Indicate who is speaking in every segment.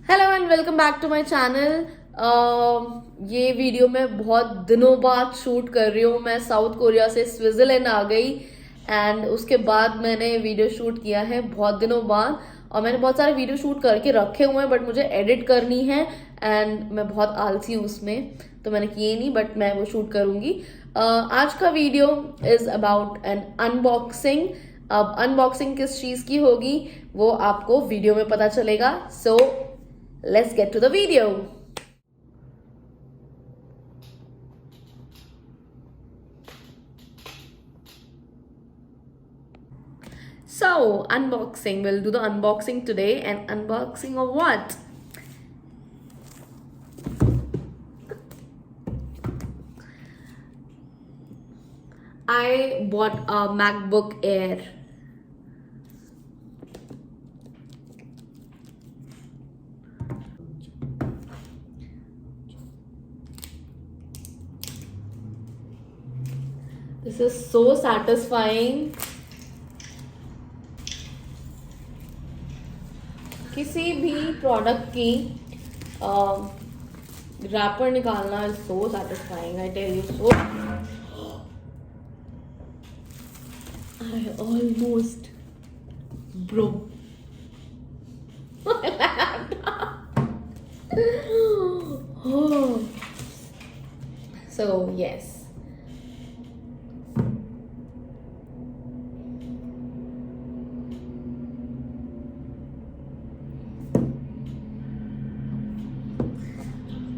Speaker 1: Hello and welcome back to my channel. ये video मैं बहुत दिनों बाद शूट कर रही हूँ। मैं साउथ कोरिया से स्विट्जरलैंड आ गई एंड उसके बाद मैंने वीडियो शूट किया है बहुत दिनों बाद। और मैंने बहुत सारे वीडियो शूट करके रखे हुए हैं बट मुझे एडिट करनी है एंड मैं बहुत आलसी हूँ उसमें, तो मैंने किए नहीं, बट मैं वो शूट करूँगी। आज का video is about an unboxing. अब अनबॉक्सिंग किस चीज़ की होगी वो आपको वीडियो में पता चलेगा। सो let's get to the video. So, unboxing. We'll do the unboxing today. And unboxing of what? I bought a MacBook Air. This is so satisfying. किसी भी प्रोडक्ट की रैपर निकालना is so satisfying, I tell you so. I almost broke my laptop. Oh. So yes.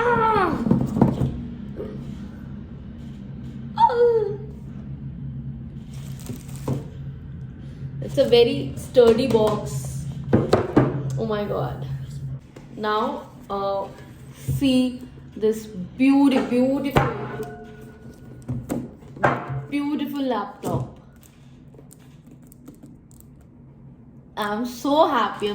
Speaker 1: Ah! Oh. It's a very sturdy box. Oh my god. Now, see this beautiful laptop. I'm so happy.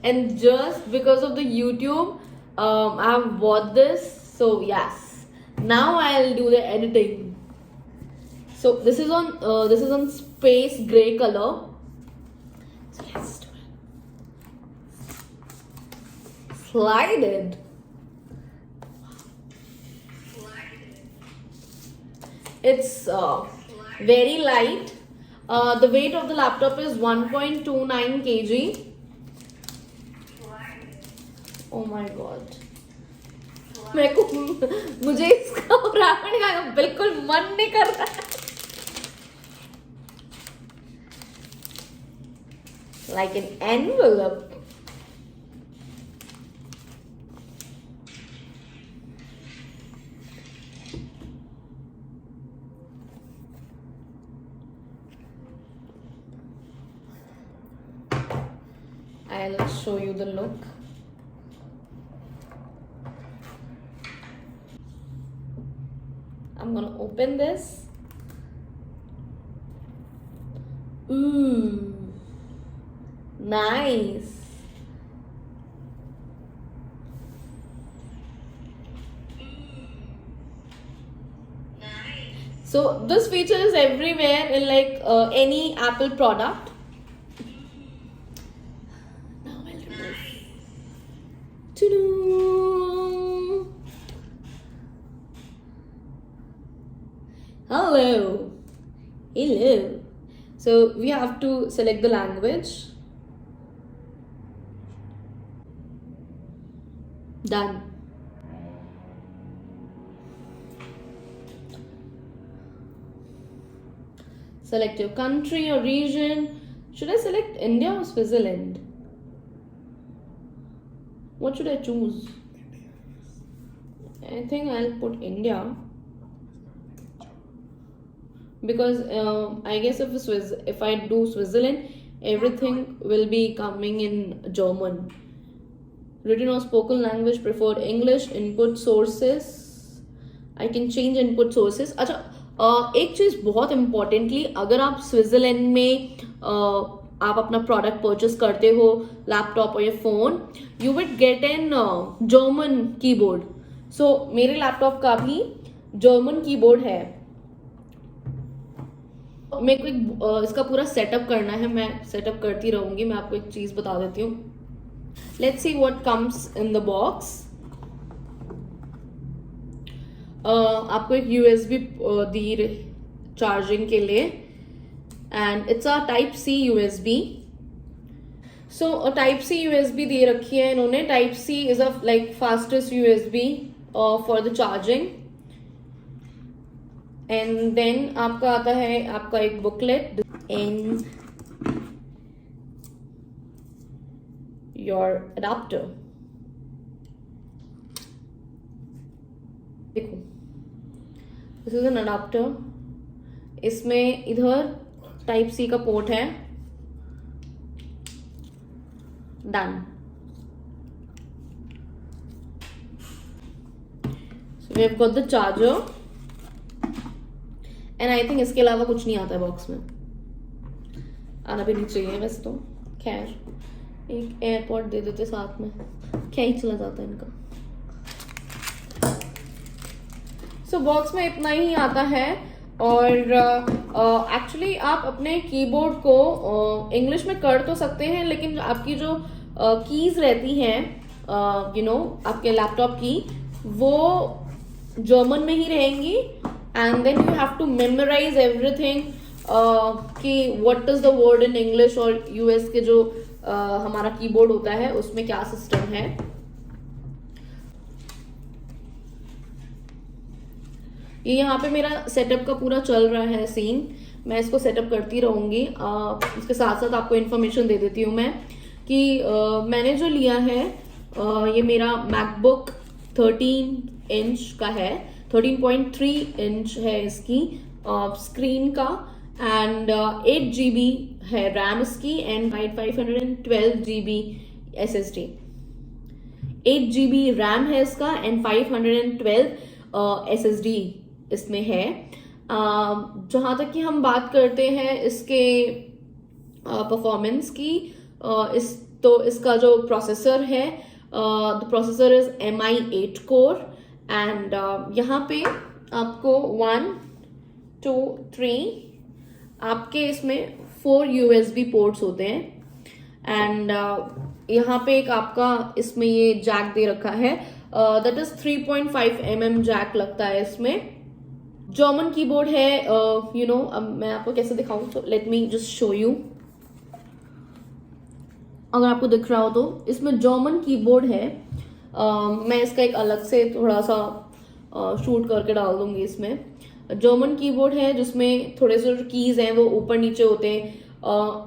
Speaker 1: And just because of the YouTube, I've bought this. So yes, now I'll do the editing. So this is on space gray color. So let's do it. Slide it. It's very light. The weight of the laptop is 1.29 kg. Oh my god. मुझे इसका wrapper का बिल्कुल मन नहीं कर रहा है. Like an envelope. I'll show you the look. I'm gonna open this. Ooh, nice. So this feature is everywhere in like any Apple product. Now I'll remove. Ta-da! Hello. So we have to select the language. Done. Select your country or region. Should I select India or Switzerland? What should I choose? I think I'll put India. Because I guess if I do Switzerland, everything will be coming in German. Written or spoken language preferred English. Input sources. I can change input sources. अच्छा, एक चीज़ बहुत importantly, अगर आप Switzerland में आप अपना product purchase करते हो, लैपटॉप और या phone, you will get an German keyboard. So मेरे लैपटॉप का भी जर्मन कीबोर्ड है. मेरे को इसका पूरा सेटअप करना है. मैं सेटअप करती रहूंगी. मैं आपको एक चीज़ बता देती हूँ. Let's see what comes in the box. आपको एक USB दी चार्जिंग के लिए, and it's a Type C USB. So Type C USB दे रखी है इन्होंने. Type C is a like fastest USB for the charging. And then आपका आता है आपका एक बुकलेट and your adapter. देखो, this is an adapter. इसमें इधर Type C का पोर्ट है. Done. So we have got the charger. And I think इसके अलावा कुछ नहीं आता है बॉक्स में. आना भी नहीं चाहिए वैसे तो. खैर, एक एयरपॉड दे देते साथ में, क्या ही चला जाता है इनका. सो बॉक्स में इतना ही आता है. और एक्चुअली आप अपने कीबोर्ड को इंग्लिश में कर तो सकते हैं, लेकिन आपकी जो कीज रहती हैं आपके लैपटॉप की, वो जर्मन में ही रहेंगी. And then you have to memorise everything कि what is the word in English, और यूएस के जो हमारा कीबोर्ड होता है उसमें क्या सिस्टम है. ये यहाँ पे मेरा सेटअप का पूरा चल रहा है सीन. मैं इसको सेटअप करती रहूंगी. इसके साथ साथ आपको इन्फॉर्मेशन दे देती हूँ मैं कि मैंने जो लिया है ये मेरा मैकबुक 13 इंच का है. 13.3 इंच है इसकी स्क्रीन का. एंड 8 GB है रैम इसकी, and 512 GB SSD. 8 GB RAM है इसका एंड 512 SSD इसमें है. जहां तक कि हम बात करते हैं इसके परफॉर्मेंस की, इसका जो प्रोसेसर है, the processor is MI8 core. And यहाँ पे आपको 1 2 3 आपके इसमें 4 USB पोर्ट्स होते हैं. एंड यहाँ पे एक आपका इसमें ये जैक दे रखा है, दैट इज 3.5 mm जैक लगता है इसमें. जर्मन कीबोर्ड है. अब मैं आपको कैसे दिखाऊं, तो let me just show you. अगर आपको दिख रहा हो तो इसमें जर्मन कीबोर्ड है. मैं इसका एक अलग से थोड़ा सा शूट करके डाल दूंगी. इसमें जर्मन कीबोर्ड है जिसमें थोड़े से कीज हैं वो ऊपर नीचे होते हैं.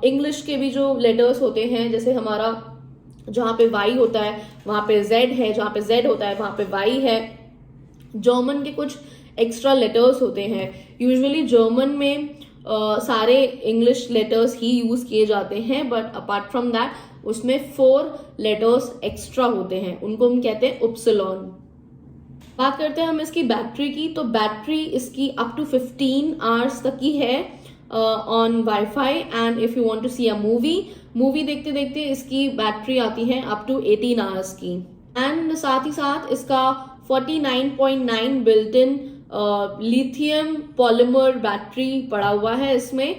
Speaker 1: इंग्लिश के भी जो लेटर्स होते हैं, जैसे हमारा जहाँ पे Y होता है वहां पे Z है, जहाँ पे Z होता है वहां पे Y है. जर्मन के कुछ एक्स्ट्रा लेटर्स होते हैं. यूजुअली जर्मन में सारे इंग्लिश लेटर्स ही यूज किए जाते हैं, बट अपार्ट फ्रॉम दैट उसमें 4 लेटर्स एक्स्ट्रा होते हैं, उनको हम कहते हैं उपसिलॉन. बात करते हैं हम इसकी बैटरी की. तो बैटरी इसकी अप टू 15 आवर्स तक की है on WiFi. And if you want to see a movie देखते देखते इसकी बैटरी आती है अप टू 18 आवर्स की. एंड साथ ही साथ इसका 49.9 built in lithium polymer battery पड़ा हुआ है इसमें.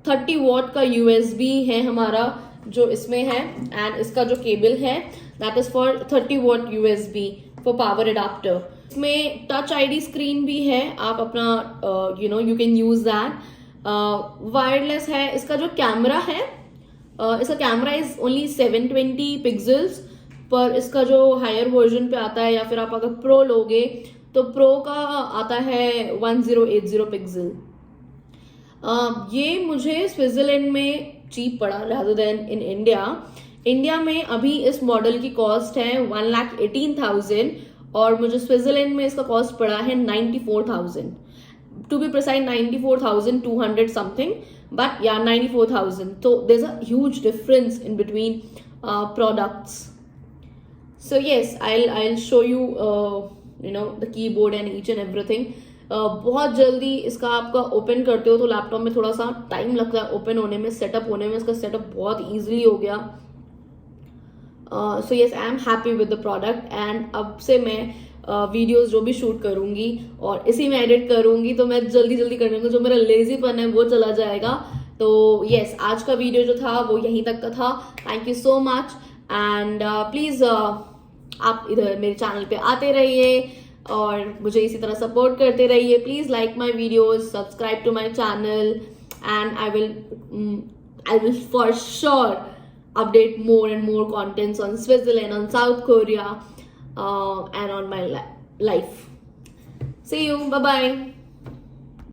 Speaker 1: 30 वॉट का USB है हमारा जो इसमें है. एंड इसका जो केबल है that is for 30 what USB for power adapter. इसमें टच ID स्क्रीन भी है. आप अपना you can use that. Wireless है. इसका जो कैमरा है, इसका कैमरा इज ओनली 720 पिक्सल्स, पर इसका जो हायर वर्जन पे आता है, या फिर आप अगर प्रो लोगे तो प्रो का आता है 1080 पिक्सल. ये मुझे स्विट्जरलैंड में चीप पड़ा rather than in India. India में अभी इस मॉडल की कॉस्ट है 1,18,000 और मुझे स्विट्जरलैंड में इसका कॉस्ट पड़ा है 94,000. To be precise 94,200 something, but yeah 94,000. तो there is a huge difference in between products. So yes, I'll show you the keyboard and each and everything. बहुत जल्दी इसका आपका ओपन करते हो तो लैपटॉप में थोड़ा सा टाइम लगता है ओपन होने में, सेटअप होने में. इसका सेटअप बहुत इजीली हो गया. So yes, I am happy with the product. And अब से मैं वीडियोस जो भी शूट करूंगी और इसी में एडिट करूंगी, तो मैं जल्दी जल्दी करने को जो मेरा लेजीपन है वो चला जाएगा. तो यस, आज का वीडियो जो था वो यहीं तक का था. Thank you so much. And please आप इधर मेरे चैनल पे आते रहिए और मुझे इसी तरह सपोर्ट करते रहिए. Please like my videos, subscribe to my channel, and I will for sure update more and more contents on Switzerland, on South Korea, and on my life. See you. Bye bye.